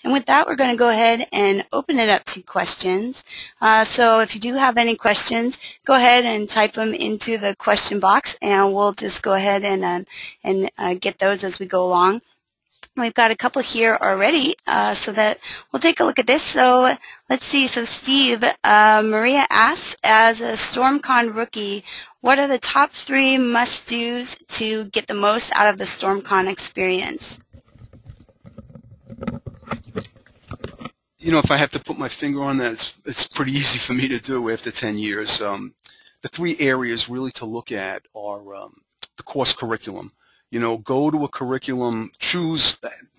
And with that, we're going to go ahead and open it up to questions. So if you do have any questions, go ahead and type them into the question box, and we'll just go ahead and get those as we go along. We've got a couple here already, so that we'll take a look at this. So let's see. So Steve, Maria asks, as a StormCon rookie, what are the top 3 must-dos to get the most out of the StormCon experience? You know, if I have to put my finger on that, it's pretty easy for me to do after 10 years. The 3 areas really to look at are the course curriculum. You know, go to a curriculum, choose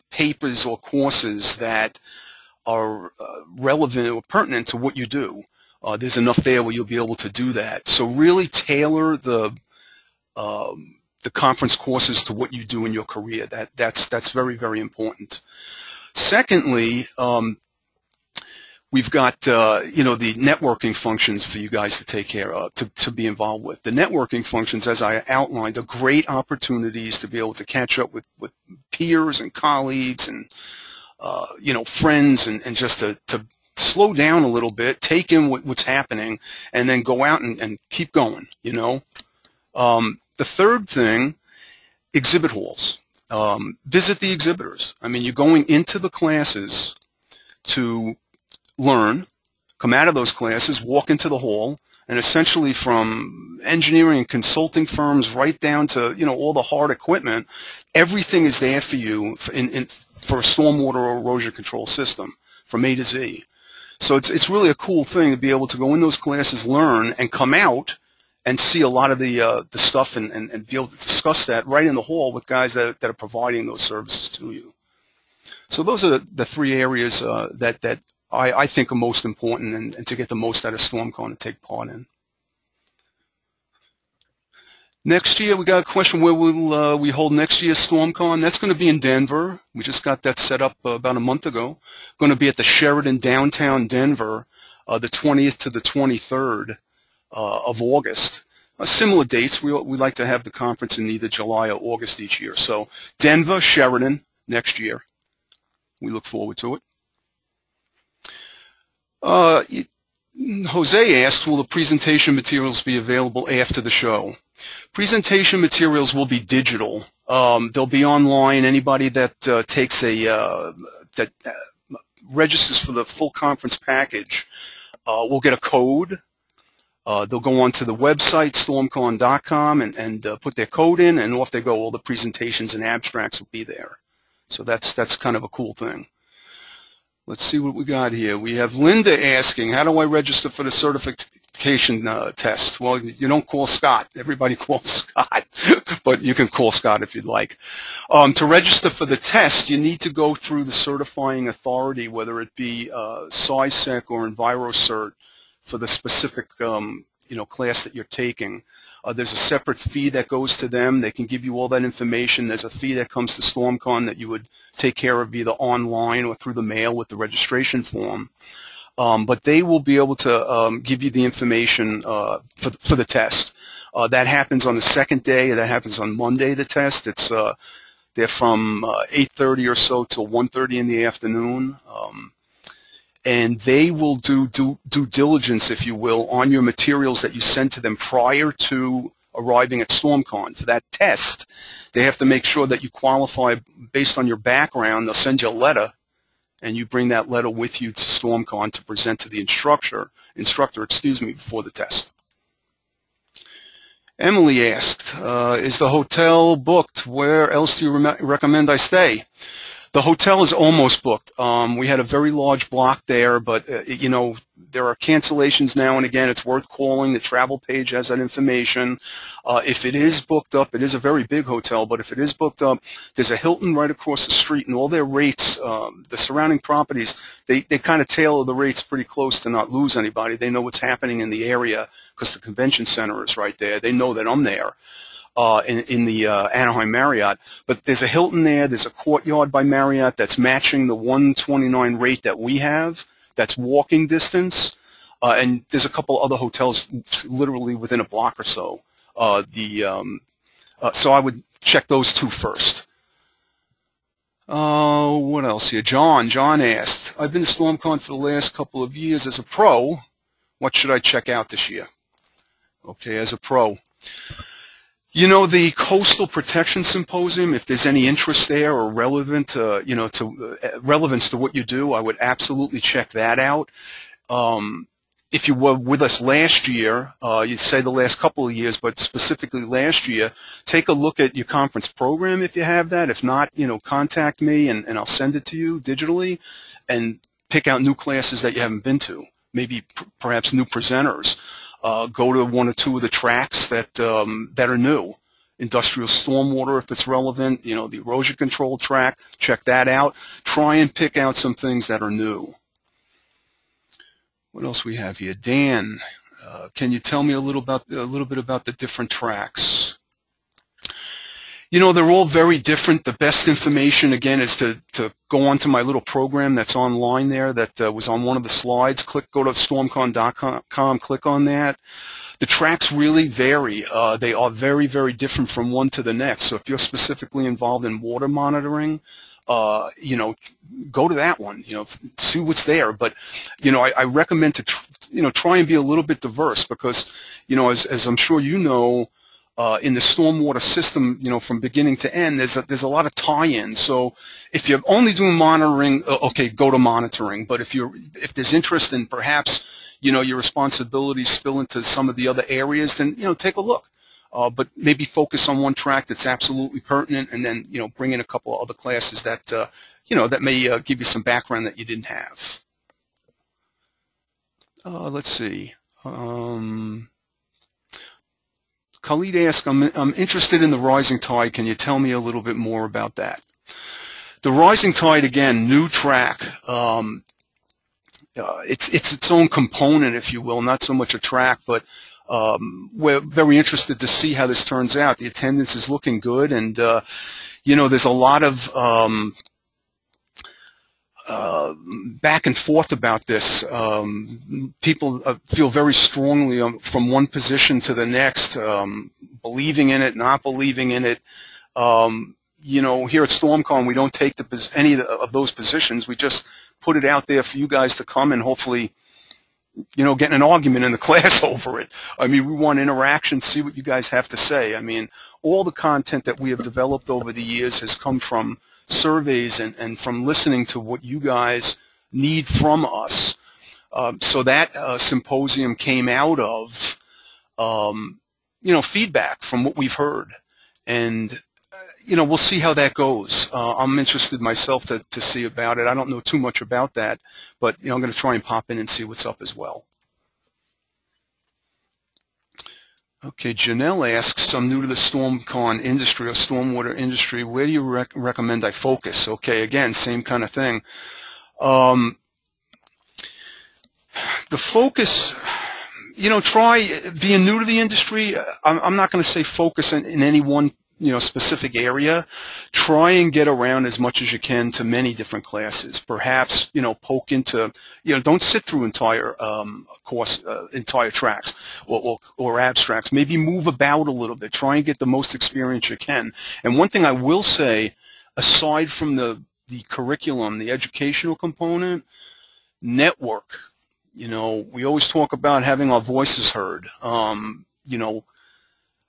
papers or courses that are relevant or pertinent to what you do. There's enough there where you'll be able to do that. So really tailor the conference courses to what you do in your career. That's very, very important. Secondly, we've got, you know, the networking functions for you guys to take care of, to be involved with. The networking functions, as I outlined, are great opportunities to be able to catch up with peers and colleagues and, you know, friends, and just to slow down a little bit, take in what's happening, and then go out and keep going, you know. The third thing, exhibit halls. Visit the exhibitors. I mean, you're going into the classes to learn, come out of those classes, walk into the hall, and essentially from engineering and consulting firms right down to, you know, all the hard equipment, everything is there for you for a stormwater or erosion control system from A to Z. So it's really a cool thing to be able to go in those classes, learn, and come out and see a lot of the stuff and be able to discuss that right in the hall with guys that are providing those services to you. So those are the 3 areas that I think are most important and to get the most out of StormCon and take part in. Next year, we got a question, where will we hold next year's StormCon? That's going to be in Denver. We just got that set up about a month ago. Going to be at the Sheraton downtown Denver, the 20th to the 23rd of August. Similar dates. We like to have the conference in either July or August each year. So Denver, Sheraton next year. We look forward to it. Jose asks, will the presentation materials be available after the show? Presentation materials will be digital. They'll be online. Anybody that takes that registers for the full conference package will get a code. They'll go onto the website, stormcon.com, and put their code in, and off they go. All the presentations and abstracts will be there. So that's kind of a cool thing. Let's see what we got here. We have Linda asking, how do I register for the certification test? Well, you don't call Scott. Everybody calls Scott, but you can call Scott if you'd like. To register for the test, you need to go through the certifying authority, whether it be SciSec or EnviroCert, for the specific you know, class that you're taking. There's a separate fee that goes to them. They can give you all that information. There's a fee that comes to StormCon that you would take care of either online or through the mail with the registration form. But they will be able to give you the information for the test. That happens on the second day. That happens on Monday, the test. It's they're from 8:30 or so till 1:30 in the afternoon. And they will do due diligence, if you will, on your materials that you send to them prior to arriving at StormCon. For that test, they have to make sure that you qualify based on your background. They'll send you a letter, and you bring that letter with you to StormCon to present to the instructor, before the test. Emily asked, is the hotel booked? Where else do you recommend I stay? The hotel is almost booked. We had a very large block there, but you know, there are cancellations now and again. It's worth calling. The travel page has that information. If it is booked up, it is a very big hotel, but if it is booked up, there's a Hilton right across the street, and all their rates, the surrounding properties, they kind of tailor the rates pretty close to not lose anybody. They know what's happening in the area because the convention center is right there. They know that I'm there. In the Anaheim Marriott, but there's a Hilton there, there's a Courtyard by Marriott that's matching the $129 rate that we have, that's walking distance, and there's a couple other hotels literally within a block or so. So I would check those 2 first. What else here? John asked, I've been to StormCon for the last couple of years as a pro. What should I check out this year? Okay, as a pro. You know, the Coastal Protection Symposium, if there's any interest there or relevant, relevance to what you do, I would absolutely check that out. If you were with us last year, you'd say the last couple of years, but specifically last year, take a look at your conference program if you have that. If not, contact me and I'll send it to you digitally, and pick out new classes that you haven't been to, maybe perhaps new presenters. Go to one or two of the tracks that are new. Industrial stormwater, if it's relevant, the erosion control track, check that out. Try and pick out some things that are new. What else we have here? Dan, can you tell me a little bit about the different tracks? They're all very different. The best information, again, is to go onto my little program that's online there that was on one of the slides. Go to stormcon.com, click on that. The tracks really vary. They are very, very different from one to the next. So if you're specifically involved in water monitoring, go to that one, see what's there. But, I recommend to, try and be a little bit diverse because, as I'm sure you know, in the stormwater system, from beginning to end, there's a lot of tie-ins. So if you're only doing monitoring, okay, go to monitoring. But if there's interest in perhaps, your responsibilities spill into some of the other areas, then, take a look. But maybe focus on one track that's absolutely pertinent, and then, bring in a couple of other classes that, that may give you some background that you didn't have. Let's see. Khalid asked, I'm interested in the Rising Tide. Can you tell me a little bit more about that? The Rising Tide, again, new track. It's its own component, if you will, not so much a track, but we're very interested to see how this turns out. The attendance is looking good, and there's a lot of back and forth about this. People feel very strongly from one position to the next, believing in it, not believing in it. Here at StormCon, we don't take any of those positions. We just put it out there for you guys to come and hopefully, get in an argument in the class over it. I mean, we want interaction, see what you guys have to say. I mean, all the content that we have developed over the years has come from surveys and from listening to what you guys need from us. So that symposium came out of, feedback from what we've heard. And, we'll see how that goes. I'm interested myself to see about it. I don't know too much about that, but, I'm going to try and pop in and see what's up as well. Okay, Janelle asks, I'm new to the StormCon industry or stormwater industry. Where do you recommend I focus? Okay, again, same kind of thing. The focus, try being new to the industry. I'm not going to say focus in any one specific area. Try and get around as much as you can to many different classes. Perhaps, poke into, don't sit through entire entire tracks or abstracts. Maybe move about a little bit. Try and get the most experience you can. And one thing I will say, aside from the curriculum, the educational component, network. We always talk about having our voices heard.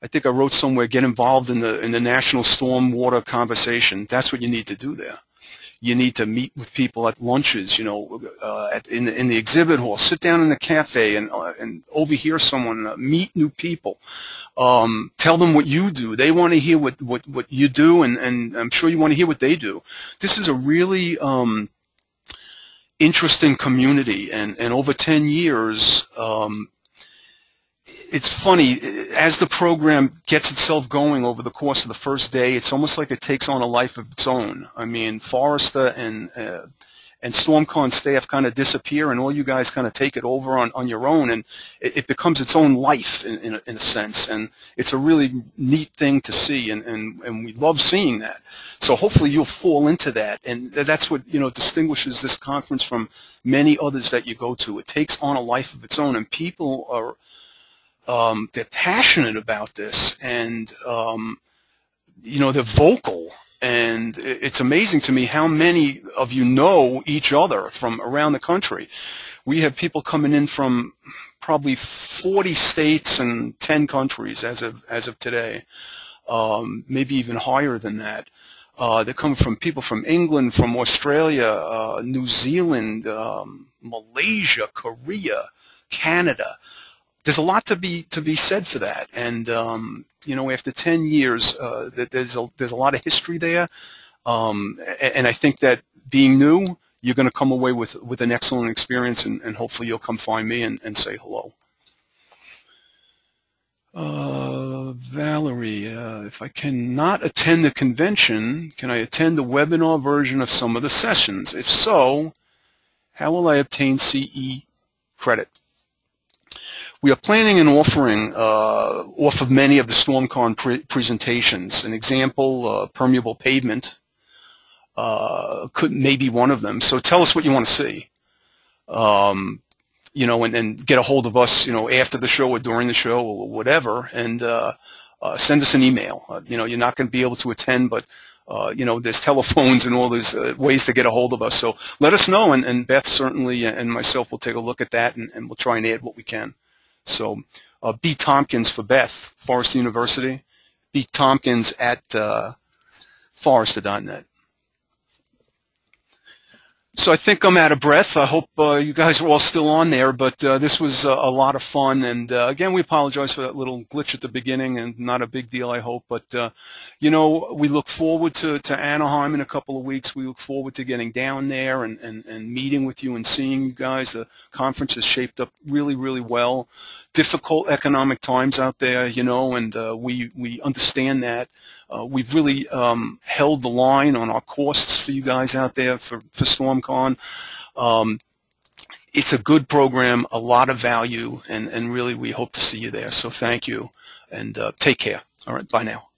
I think I wrote somewhere, get involved in the national stormwater conversation. That's what you need to do there. You need to meet with people at lunches, in the exhibit hall. Sit down in a cafe and overhear someone, meet new people. Tell them what you do. They want to hear what you do, and I'm sure you want to hear what they do. This is a really interesting community, and over 10 years, it's funny, as the program gets itself going over the course of the first day, it's almost like it takes on a life of its own. I mean, Forrester and StormCon staff kind of disappear, and all you guys kind of take it over on your own, and it becomes its own life in a sense, and it's a really neat thing to see, and we love seeing that. So hopefully you'll fall into that, and that's what distinguishes this conference from many others that you go to. It takes on a life of its own, and people are they're passionate about this, and they're vocal. And it's amazing to me how many of you know each other from around the country. We have people coming in from probably 40 states and 10 countries as of today, maybe even higher than that. They're coming from people from England, from Australia, New Zealand, Malaysia, Korea, Canada. There's a lot to be said for that, and you know, after 10 years, there's a lot of history there, and I think that being new, you're going to come away with an excellent experience, and hopefully you'll come find me and say hello. Valerie, if I cannot attend the convention, can I attend the webinar version of some of the sessions? If so, how will I obtain CE credit? We are planning an offering off of many of the StormCon presentations. An example, permeable pavement, could maybe one of them. So tell us what you want to see. You know, and get a hold of us, you know, after the show or during the show or whatever, and send us an email. You know, you're not going to be able to attend, but you know, there's telephones and all these ways to get a hold of us. So let us know, and Beth certainly and myself will take a look at that, and we'll try and add what we can. So B. Tompkins for Beth, Forest University. B. Tompkins at forester.net. So I think I'm out of breath. I hope you guys are all still on there, but this was a lot of fun. And again, we apologize for that little glitch at the beginning, and not a big deal, I hope. But, you know, we look forward to Anaheim in a couple of weeks. We look forward to getting down there and meeting with you and seeing you guys. The conference is shaped up really, really well. Difficult economic times out there, you know, and we understand that. We've really held the line on our costs for you guys out there for StormCon. It's a good program, a lot of value, and really we hope to see you there. So thank you, and take care. All right, bye now.